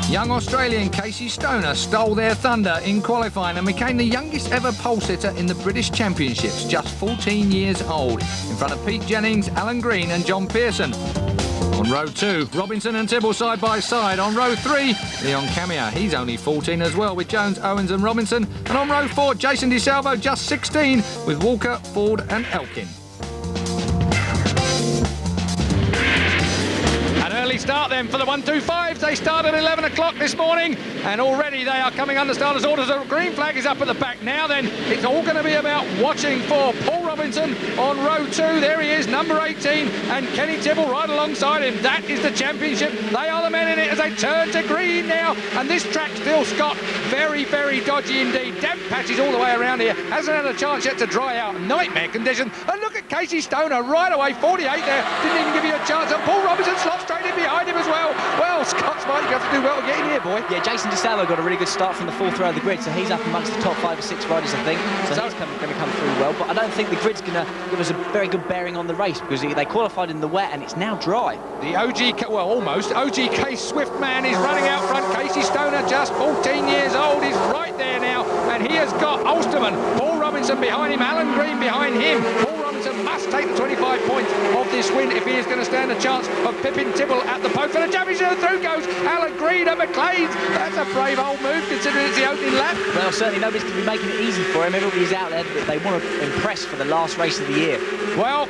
Young Australian Casey Stoner stole their thunder in qualifying and became the youngest ever pole sitter in the British Championships, just 14 years old, in front of Pete Jennings, Alan Green and John Pearson. On row 2, Robinson and Tibble side by side. On row 3, Leon Camier, he's only 14 as well, with Jones, Owens and Robinson. And on row 4, Jason DeSalvo, just 16, with Walker, Ford and Elkin. Start then for the 125s. They started at 11 o'clock this morning and already they are coming under starters orders. The green flag is up at the back now. Then it's all going to be about watching for Paul Robinson on row 2. There he is, number 18, and Kenny Tibble right alongside him. That is the championship. They are the men in it as they turn to green now, and this track still, Scott, very, very dodgy indeed. Damp patches all the way around here. Hasn't had a chance yet to dry out. Nightmare condition. And look at Casey Stoner right away, 48 there. Didn't even give you a chance. And Paul Robinson slots straight in behind him as well. Well, Scott's might have to do well to get in here, boy. Yeah, Jason DeSalvo got a really good start from the 4th row of the grid, so he's up amongst the top 5 or 6 riders, I think. So he's going to come through well, but I don't think the grid's going to give us a very good bearing on the race because they qualified in the wet and it's now dry. The almost OGK Swift man is running out front. Casey Stoner, just 14 years old, is right there now, and he has got Ulsterman, Paul Robinson behind him, Alan Green behind him. Paul Robinson must take the 25 points of this win if he is going to stand a chance of pipping Tibble at the post for the championship. Through goes Alan Green at McLean's. That's a brave old move considering it's the opening lap. Well, certainly nobody's going to be making it easy for him. Everybody's out there that they want to impress for the last race of the year. Well,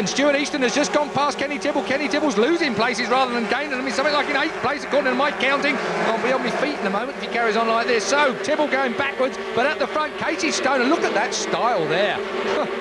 Stuart Easton has just gone past Kenny Tibble. Kenny Tibble's losing places rather than gaining. I mean, something like in 8th place according to my counting. I'll be on my feet in a moment if he carries on like this. So Tibble going backwards, but at the front, Casey Stoner. Look at that style there.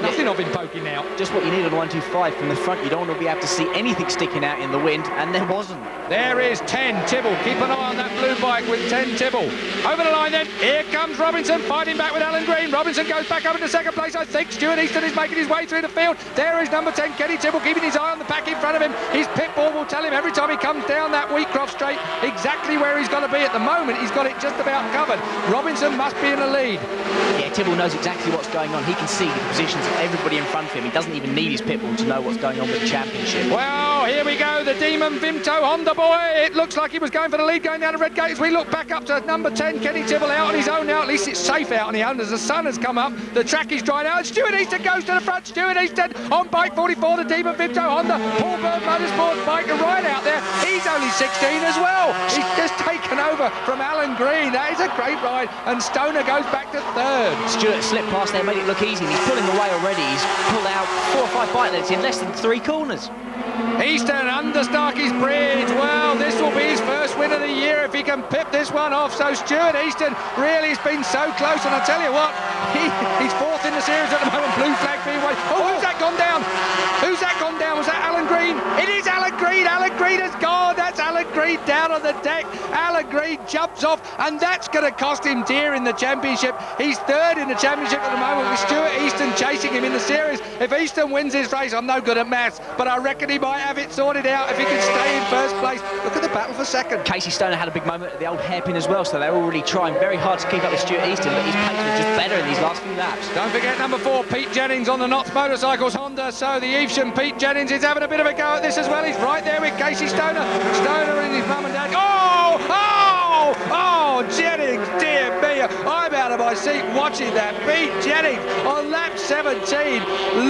Nothing of him poking out. Just what you need on the 125 from the front. You don't want to be able to see anything sticking out in the wind, and there wasn't. There is 10 Tibble. Keep an eye on that blue bike with 10 Tibble. Over the line then, here comes Robinson fighting back with Alan Green. Robinson goes back up into 2nd place, I think. Stuart Easton is making his way through the field. There is number 10, Kenny Tibble, keeping his eye on the pack in front of him. His pit ball will tell him every time he comes down that Wheatcroft straight exactly where he's got to be. At the moment, he's got it just about covered. Robinson must be in the lead. Yeah, Tibble knows exactly what's going on. He can see the positions of everybody in front of him. He doesn't even need his pit bull to know what's going on with the championship. Well, here we go, the Demon Vimto Honda boy. It looks like he was going for the lead going down the red gate as we look back up to number 10, Kenny Tibble, out on his own now. At least it's safe out on his own as the sun has come up. The track is dried out. Stuart Easton goes to the front. Stuart Easton on bike 44, the Demon Vimto Honda. Paul Bird Motorsports bike right out there. He's only 16 as well. He's just taken over from Alan Green. That is a great ride. And Stoner goes back to 3rd. Stuart slipped past there, made it look easy. He's pulling away already. He's pulled out 4 or 5 bike lengths in less than 3 corners. Easton under Starkey's Bridge. Well, this will be his first win of the year if he can pip this one off. So Stuart Easton really has been so close, and I tell you what, he's 4th in the series at the moment. Blue flag being waved. Oh, who's that gone down? Who's that gone down? Was that Alan Green? It is Alan Green. Alan Green has gone. That's Alan Green down on the deck. Alan Green jumps off, and that's going to cost him dear in the championship. He's 3rd in the championship at the moment with Stuart Easton chasing him in the series. If Easton wins this race, I'm no good at maths, but I reckon he might have it sorted out if he can stay in 1st place. Look at the battle for 2nd. Casey Stoner had a big moment at the old hairpin as well, so they're already trying very hard to keep up with Stuart Easton, but his pace was just better in these last few laps. Don't forget number 4, Pete Jennings on the Knots Motorcycles Honda. So the Evesham Pete Jennings is having a bit of a go at this as well. He's right there with Casey Stoner. Stoner and his mum and dad. Oh, Jennings, dear me. I'm out of my seat watching that. Pete Jennings on lap 17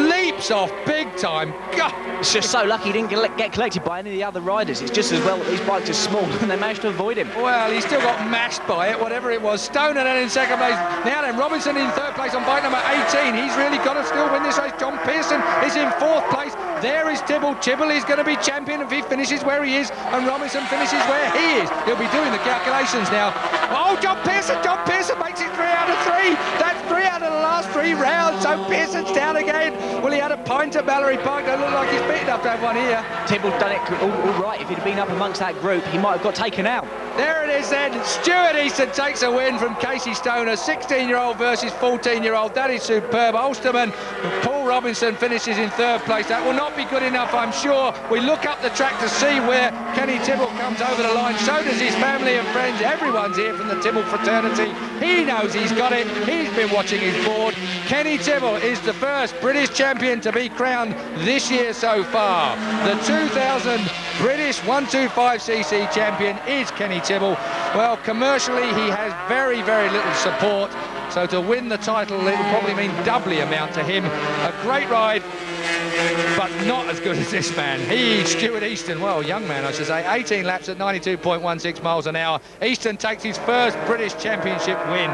leaps off big time. God. It's just so lucky he didn't get collected by any of the other riders. It's just as well that these bikes are small and they managed to avoid him. Well, he still got mashed by it, whatever it was. Stoner then in 2nd place. Now then, Robinson in 3rd place on bike number 18. He's really got to still win this race. John Pearson is in 4th place. There is Tibble. Tibble is going to be champion if he finishes where he is, and Robinson finishes where he is. He'll be doing the calculations now. Oh, John Pearson makes it 3 out of 3. That's 3 out of the last 3 rounds, so Pearson's down again. Well, he had a pint at Mallory Park. Don't look like he's big enough to have one here. Tibble's done it all right. If he'd have been up amongst that group, he might have got taken out. There it is then. Stuart Easton takes a win from Casey Stoner. 16-year-old versus 14-year-old. That is superb. Ulsterman, Paul Robinson finishes in 3rd place. That will not be good enough, I'm sure. We look up the track to see where Kenny Tibble comes over the line. So does his family and friends. Everyone's here from the Tibble fraternity. He knows he's got it. He's been watching his board. Kenny Tibble is the first British champion to be crowned this year so far. The 2000 British 125cc champion is Kenny Tibble. Well, commercially, he has very, very little support. So to win the title, it will probably mean doubly amount to him. A great ride, but not as good as this man. Stuart Easton, well, young man, I should say, 18 laps at 92.16 miles an hour. Easton takes his first British Championship win.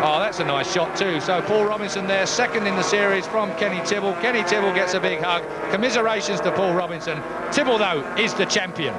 Oh, that's a nice shot too. So Paul Robinson there, second in the series from Kenny Tibble. Kenny Tibble gets a big hug. Commiserations to Paul Robinson. Tibble, though, is the champion.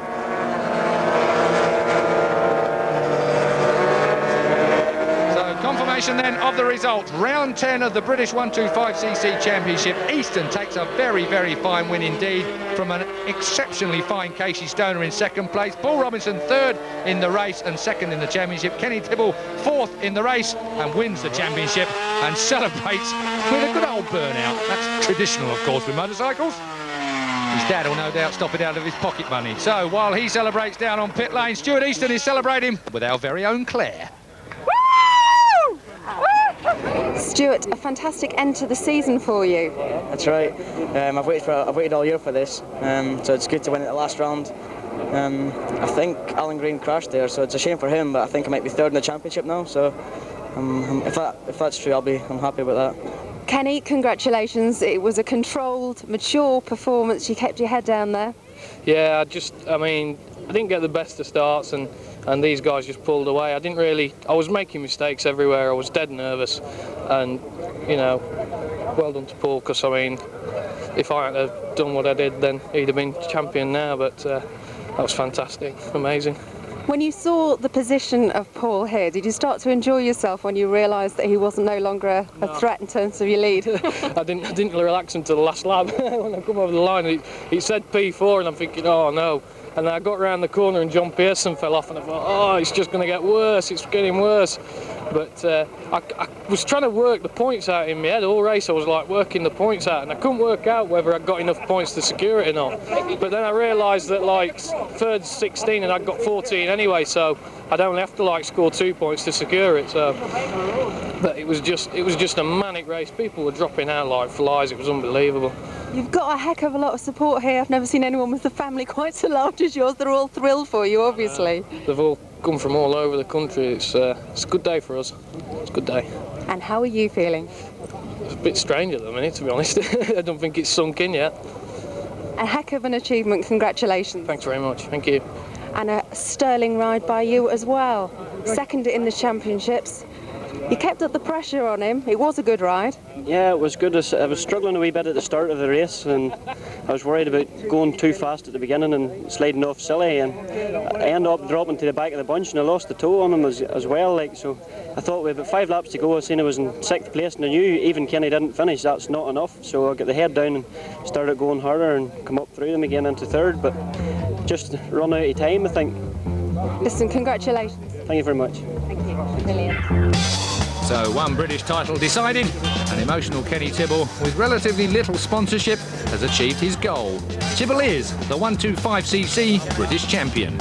Confirmation then of the results. Round 10 of the British 125cc Championship. Easton takes a very, very fine win indeed from an exceptionally fine Casey Stoner in second place. Paul Robinson third in the race and second in the championship. Kenny Tibble fourth in the race and wins the championship and celebrates with a good old burnout. That's traditional, of course, with motorcycles. His dad will no doubt stop it out of his pocket money. So while he celebrates down on pit lane, Stuart Easton is celebrating with our very own Claire. Stuart, a fantastic end to the season for you. That's right. I've waited all year for this, so it's good to win at the last round. I think Alan Green crashed there, so it's a shame for him. But I think I might be third in the championship now. So if that's true, I'm happy with that. Kenny, congratulations. It was a controlled, mature performance. You kept your head down there. Yeah, I didn't get the best of starts, and these guys just pulled away. I was making mistakes everywhere. I was dead nervous, and well done to Paul, because if I hadn't have done what I did, then he'd have been champion now. But that was fantastic, amazing. When you saw the position of Paul here, did you start to enjoy yourself when you realised that he wasn't no longer a threat in terms of your lead? I didn't relax until the last lap. When I come over the line, it said P4, and I'm thinking, oh no. And then I got round the corner and John Pearson fell off, and I thought, oh, it's just going to get worse, it's getting worse. But I was trying to work the points out in my head all race. I was like working the points out, and I couldn't work out whether I'd got enough points to secure it or not. But then I realised that third 16 and I'd got 14 anyway, so I'd only have to score 2 points to secure it. So, but it was just a manic race. People were dropping out like flies. It was unbelievable. You've got a heck of a lot of support here. I've never seen anyone with a family quite so large as yours. They're all thrilled for you, obviously. They've all come from all over the country. It's a good day for us. It's a good day. And how are you feeling? It's a bit strange at the minute, to be honest. I don't think it's sunk in yet. A heck of an achievement. Congratulations. Thanks very much. Thank you. And a sterling ride by you as well. Second in the championships. You kept up the pressure on him. It was a good ride. Yeah, it was good. I was struggling a wee bit at the start of the race, and I was worried about going too fast at the beginning and sliding off silly, and I ended up dropping to the back of the bunch, and I lost the toe on him as well. So I thought with about 5 laps to go, I seen I was in 6th place, and I knew even Kenny didn't finish. That's not enough. So I got the head down and started going harder and come up through them again into third, but just run out of time, I think. Listen, congratulations. Thank you very much. Thank you. Brilliant. So one British title decided, an emotional Kenny Tibble with relatively little sponsorship has achieved his goal. Tibble is the 125cc British champion.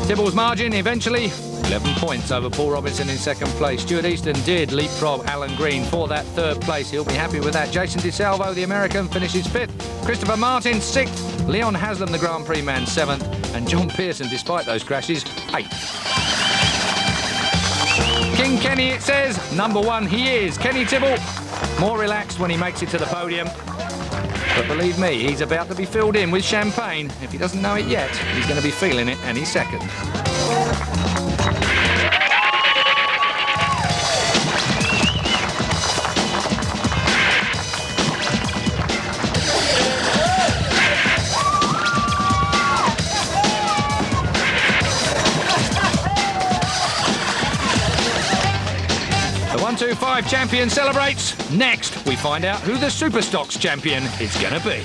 Tibble's margin eventually 11 points over Paul Robinson in second place. Stuart Easton did leapfrog Alan Green for that third place. He'll be happy with that. Jason DeSalvo, the American, finishes 5th. Christopher Martin, 6th. Leon Haslam, the Grand Prix man, 7th. And John Pearson, despite those crashes, 8th. King Kenny, it says, number 1 he is. Kenny Tibble, more relaxed when he makes it to the podium. But believe me, he's about to be filled in with champagne. If he doesn't know it yet, he's going to be feeling it any second. The 125 champion celebrates. Next, we find out who the Superstocks champion is going to be.